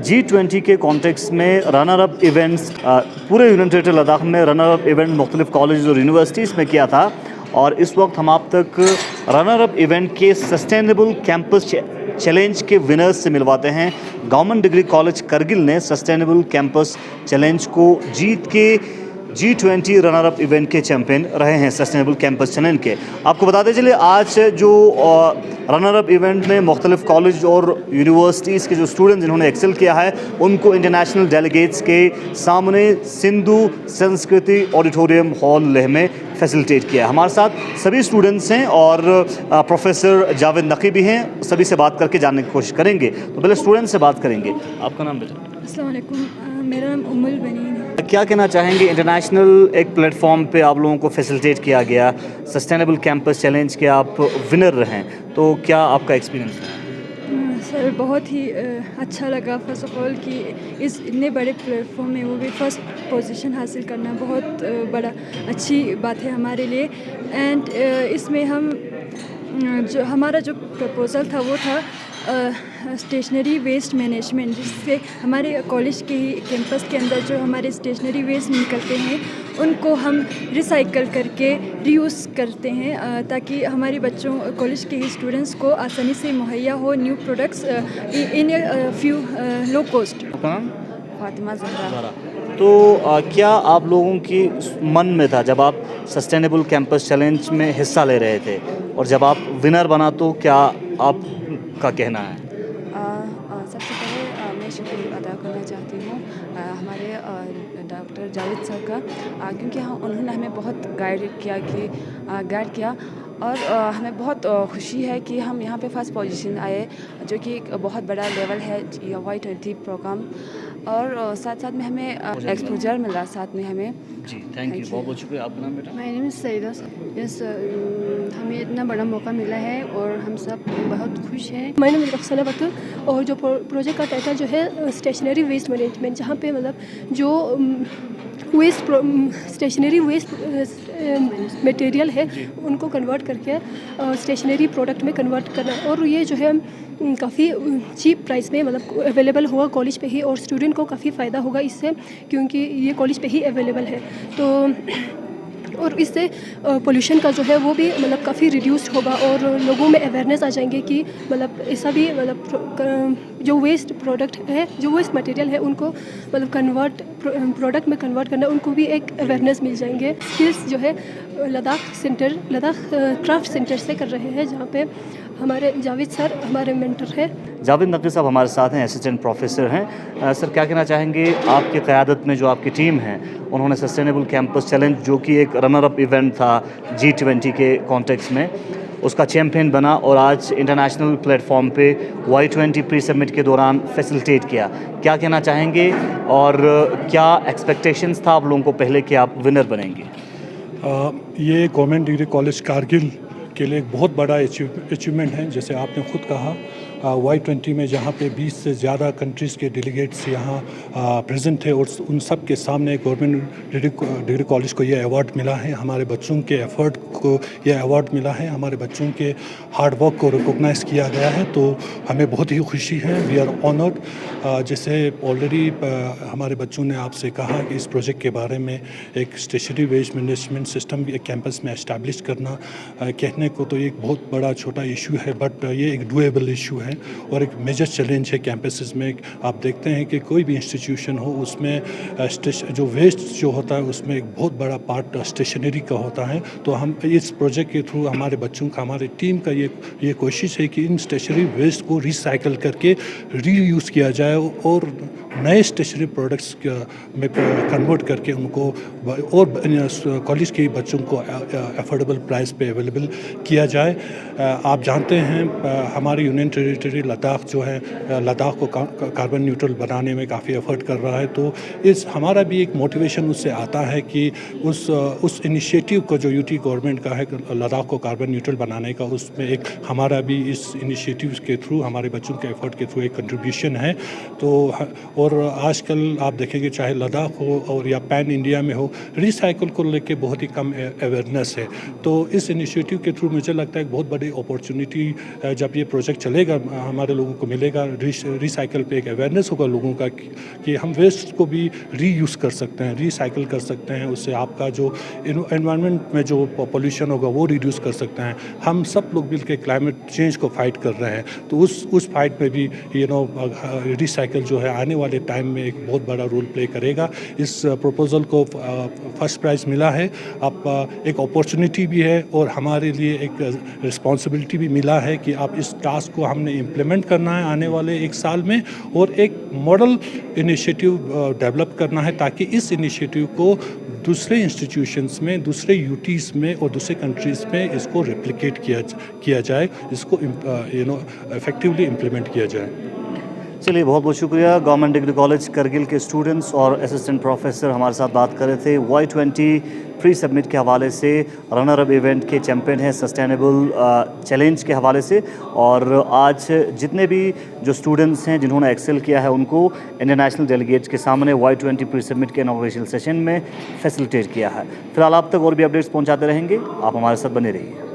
G20 के context में runner up events पूरे यूनियन टेरिटरी लद्दाख में रनर अप इवेंट मुख्तलिफ कॉलेज और यूनिवर्सिटीज़ में किया था और इस वक्त हम आप तक रनर अप इवेंट के सस्टेनेबल कैंपस चैलेंज के विनर्स से मिलवाते हैं। गवर्नमेंट डिग्री कॉलेज करगिल ने सस्टेनेबल कैंपस चैलेंज को जीत के G20 रनर अप इवेंट के चैंपियन रहे हैं सस्टेनेबल कैंपस चैलेंज के। आपको बताते चलिए आज जो रनर अप इवेंट में मुख्तलिफ कॉलेज और यूनिवर्सिटीज़ के जो स्टूडेंट्स जिन्होंने एक्सेल किया है उनको इंटरनेशनल डेलीगेट्स के सामने सिंधु संस्कृति ऑडिटोरियम हॉल लेह में फैसिलिटेट किया। हमारे साथ सभी स्टूडेंट्स हैं और प्रोफेसर जावेद नकी भी हैं, सभी से बात करके जानने की कोशिश करेंगे। तो पहले स्टूडेंट से बात करेंगे। आपका नाम बेटा? अस्सलाम वालेकुम, मेरा नाम उम्मुल बनीन है। क्या कहना चाहेंगे, इंटरनेशनल एक प्लेटफॉर्म पे आप लोगों को फैसिलिटेट किया गया सस्टेनेबल कैंपस चैलेंज के आप विनर रहे, तो क्या आपका एक्सपीरियंस है? सर बहुत ही अच्छा लगा फर्स्ट ऑफ ऑल कि इस इतने बड़े प्लेटफॉर्म में वो भी फर्स्ट पोजीशन हासिल करना बहुत बड़ा अच्छी बात है हमारे लिए। एंड इसमें हम जो हमारा जो प्रपोज़ल था वो था स्टेशनरी वेस्ट मैनेजमेंट, जिससे हमारे कॉलेज के ही कैंपस के अंदर जो हमारे स्टेशनरी वेस्ट निकलते हैं उनको हम रिसाइकल करके रीयूज़ करते हैं ताकि हमारे बच्चों कॉलेज के ही स्टूडेंट्स को आसानी से मुहैया हो new products in few low cost. Fatima Zahra. तो क्या आप लोगों की मन में था जब आप सस्टेनेबल कैंपस चैलेंज में हिस्सा ले रहे थे और जब आप विनर बना तो क्या आपका कहना है? सबसे पहले मैं शुक्र अदा करना चाहती हूँ हमारे डॉक्टर जावेद सर का, क्योंकि उन्होंने हमें बहुत गाइड किया और हमें बहुत खुशी है कि हम यहाँ पे फर्स्ट पोजीशन आए, जो कि एक बहुत बड़ा लेवल है Y20 प्रोग्राम। और साथ साथ में हमें एक्सपोजर मिला साथ में हमें। जी थैंक यू, बहुत बहुत शुक्रिया। आपका नाम बेटा? My name is Saeeda. Yes, हमें इतना बड़ा मौका मिला है और हम सब बहुत खुश हैं। माय नेम इज़ रक्सना बतूर और जो प्रोजेक्ट का टाइटल जो है स्टेशनरी वेस्ट मैनेजमेंट, जहाँ पे मतलब जो स्टेशनरी वेस्ट मटेरियल है उनको कन्वर्ट करके स्टेशनरी प्रोडक्ट में कन्वर्ट करना, और ये जो है काफ़ी चीप प्राइस में मतलब अवेलेबल होगा कॉलेज पे ही, और स्टूडेंट को काफ़ी फ़ायदा होगा इससे, क्योंकि ये कॉलेज पे ही अवेलेबल है। तो और इससे पोल्यूशन का जो है वो भी मतलब काफ़ी रिड्यूस्ड होगा और लोगों में अवेयरनेस आ जाएंगे कि मतलब ऐसा भी मतलब जो वेस्ट प्रोडक्ट है, जो वेस्ट मटेरियल है उनको मतलब प्रोडक्ट में कन्वर्ट करना, उनको भी एक अवेयरनेस मिल जाएंगे। स्किल्स जो है लद्दाख क्राफ्ट सेंटर से कर रहे हैं, जहाँ पे हमारे जावेद सर हमारे मेंटर हैं। जावेद नकवी साहब हमारे साथ हैं, असिस्टेंट प्रोफेसर हैं। सर क्या कहना चाहेंगे, आपकी क़यादत में जो आपकी टीम है उन्होंने सस्टेनेबल कैंपस चैलेंज जो कि एक रनर अप इवेंट था G20 के कॉन्टेक्स्ट में, उसका चैम्पियन बना और आज इंटरनेशनल प्लेटफॉर्म पे Y20 प्री सबमिट के दौरान फैसिलिटेट किया, क्या कहना चाहेंगे और क्या एक्सपेक्टेशंस था आप लोगों को पहले कि आप विनर बनेंगे? ये गवर्नमेंट डिग्री कॉलेज कारगिल के लिए एक बहुत बड़ा अचीवमेंट है। जैसे आपने खुद कहा Y20 में जहाँ पे 20 से ज़्यादा कंट्रीज़ के डेलीगेट्स यहाँ प्रेजेंट थे और उन सब के सामने गवर्नमेंट डिग्री कॉलेज को ये अवार्ड मिला है। हमारे बच्चों के एफ़र्ट को ये अवार्ड मिला है, हमारे बच्चों के हार्ड वर्क को रिकॉग्नाइज़ किया गया है, तो हमें बहुत ही खुशी है। We are honoured. जैसे ऑलरेडी हमारे बच्चों ने आपसे कहा कि इस प्रोजेक्ट के बारे में एक स्टेशनरी वेस्ट मैनेजमेंट सिस्टम भी एक कैंपस में एस्टैब्लिश करना, कहने को तो एक बहुत बड़ा छोटा इशू है, बट ये एक डूएबल इशू है और एक मेजर चैलेंज है कैंपसेस में। आप देखते हैं कि कोई भी इंस्टीट्यूशन हो उसमें जो वेस्ट जो होता है उसमें एक बहुत बड़ा पार्ट स्टेशनरी का होता है। तो हम इस प्रोजेक्ट के थ्रू हमारे बच्चों का, हमारे टीम का ये कोशिश है कि इन स्टेशनरी वेस्ट को रिसाइकल करके रीयूज़ किया जाए और नए स्टेशनरी प्रोडक्ट्स में कन्वर्ट करके उनको और कॉलेज के बच्चों को अफोर्डेबल प्राइस पे अवेलेबल किया जाए। आप जानते हैं हमारी यूनियन टेरिटरी लद्दाख जो है लद्दाख को कार्बन न्यूट्रल बनाने में काफ़ी एफर्ट कर रहा है, तो हमारा भी एक मोटिवेशन उससे आता है कि उस इनिशिएटिव को जो यूटी गवर्नमेंट का है लद्दाख को कार्बन न्यूट्रल बनाने का, उसमें एक हमारा भी इस इनिशिएटिव के थ्रू हमारे बच्चों के एफर्ट के थ्रू एक कंट्रीब्यूशन है। तो और आजकल आप देखेंगे चाहे लद्दाख हो और या पैन इंडिया में हो, रिसाइकल को लेके बहुत ही कम अवेयरनेस है। तो इस इनिशिएटिव के थ्रू मुझे लगता है एक बहुत बड़ी अपॉर्चुनिटी जब ये प्रोजेक्ट चलेगा हमारे लोगों को मिलेगा। रिसाइकल पे एक अवेयरनेस होगा लोगों का कि हम वेस्ट को भी रीयूज़ कर सकते हैं, रिसाइकल कर सकते हैं। उससे आपका जो एनवायरनमेंट में जो पॉल्यूशन होगा वो रिड्यूस कर सकते हैं। हम सब लोग मिल के क्लाइमेट चेंज को फाइट कर रहे हैं, तो उस फाइट में भी रिसाइकल जो है आने वाले टाइम में एक बहुत बड़ा रोल प्ले करेगा। इस प्रपोजल को फर्स्ट प्राइज़ मिला है। अब एक अपॉर्चुनिटी भी है और हमारे लिए एक रिस्पॉन्सिबिलिटी भी मिला है कि अब इस टास्क को हमने इम्प्लीमेंट करना है आने वाले 1 साल में और एक मॉडल इनिशिएटिव डेवलप करना है ताकि इस इनिशिएटिव को दूसरे इंस्टीट्यूशंस में, दूसरे यूटीज़ में और दूसरे कंट्रीज़ में इसको रेप्लिकेट किया जाए, इसको इफेक्टिवली इम्प्लीमेंट किया जाए। चलिए, बहुत बहुत शुक्रिया। गवर्नमेंट डिग्री कॉलेज करगिल के स्टूडेंट्स और असिस्टेंट प्रोफेसर हमारे साथ बात कर रहे थे। Y20 प्री सबमिट के हवाले से, रनर अप इवेंट के चैंपियन हैं सस्टेनेबल चैलेंज के हवाले से, और आज जितने भी जो स्टूडेंट्स हैं जिन्होंने एक्सेल किया है उनको इंटरनेशनल डेलीगेट्स के सामने Y20 प्री सबमिट के इनॉग्रेशन सेशन में फैसिलिटेट किया है। फिलहाल आप तक और भी अपडेट्स पहुँचाते रहेंगे, आप हमारे साथ बने रहिए।